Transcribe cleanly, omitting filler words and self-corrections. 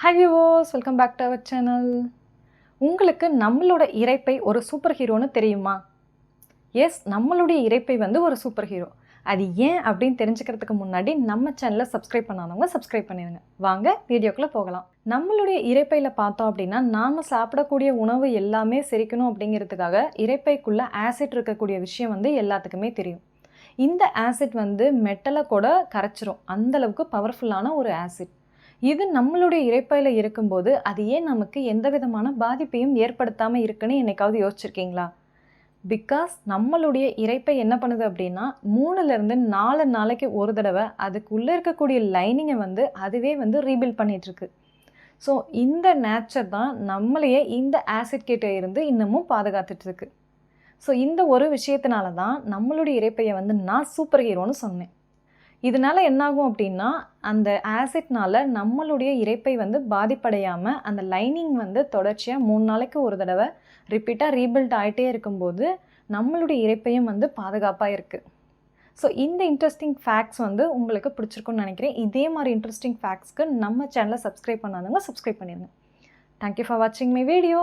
Hi viewers, welcome back to our channel. உங்களுக்கு நம்மளோட இரைப்பை ஒரு சூப்பர் ஹீரோன்னு தெரியுமா? எஸ், நம்மளுடைய இரைப்பை வந்து ஒரு சூப்பர் ஹீரோ. அது ஏன் அப்படின்னு தெரிஞ்சுக்கிறதுக்கு முன்னாடி நம்ம சேனலை சப்ஸ்கிரைப் பண்ணாதவங்க சப்ஸ்கிரைப் பண்ணிடுங்க. வாங்க வீடியோக்குள்ளே போகலாம். நம்மளுடைய இரைப்பையில் பார்த்தோம் அப்படின்னா நாம் சாப்பிடக்கூடிய உணவு எல்லாமே செரிக்கணும் அப்படிங்கிறதுக்காக இரைப்பைக்குள்ளே ஆசிட் இருக்கக்கூடிய விஷயம் வந்து எல்லாத்துக்குமே தெரியும். இந்த ஆசிட் வந்து மெட்டலை கூட கரைச்சிரும், அந்தளவுக்கு பவர்ஃபுல்லான ஒரு ஆசிட். இது நம்மளுடைய இரைப்பையில் இருக்கும்போது அது ஏன் நமக்கு எந்த விதமான பாதிப்பையும் ஏற்படுத்தாமல் இருக்குன்னு என்னைக்காவது யோசிச்சிருக்கீங்களா? பிகாஸ் நம்மளுடைய இரைப்பை என்ன பண்ணுது அப்படின்னா 3லேருந்து 4 நாளைக்கு ஒரு தடவை அதுக்குள்ளே இருக்கக்கூடிய லைனிங்கை வந்து அதுவே வந்து ரீபில்ட் பண்ணிகிட்ருக்கு. ஸோ இந்த நேச்சர் தான் நம்மளையே இந்த ஆசிட் கிட்ட இருந்து இன்னமும் பாதுகாத்துட்ருக்கு. ஸோ இந்த ஒரு விஷயத்தினால தான் நம்மளுடைய இரைப்பையை வந்து நான் சூப்பர் ஹீரோன்னு சொன்னேன். இதனால் என்னாகும் அப்படின்னா அந்த ஆசிட்னால் நம்மளுடைய இரைப்பை வந்து பாதிப்படையாமல் அந்த லைனிங் வந்து தொடர்ச்சியாக 3 நாளைக்கு ஒரு தடவை ரிப்பீட்டாக ரீபில்ட் ஆகிட்டே இருக்கும்போது நம்மளுடைய இரைப்பையும் வந்து பாதுகாப்பாக இருக்குது. ஸோ இந்த இன்ட்ரெஸ்டிங் ஃபேக்ட்ஸ் வந்து உங்களுக்கு பிடிச்சிருக்குன்னு நினைக்கிறேன். இதே மாதிரி இன்ட்ரெஸ்டிங் ஃபேக்ட்ஸ்க்கு நம்ம சேனலை சப்ஸ்கிரைப் பண்ணாதவங்க சப்ஸ்கிரைப் பண்ணிடுங்க. தேங்க்யூ ஃபார் வாட்சிங் மை வீடியோ.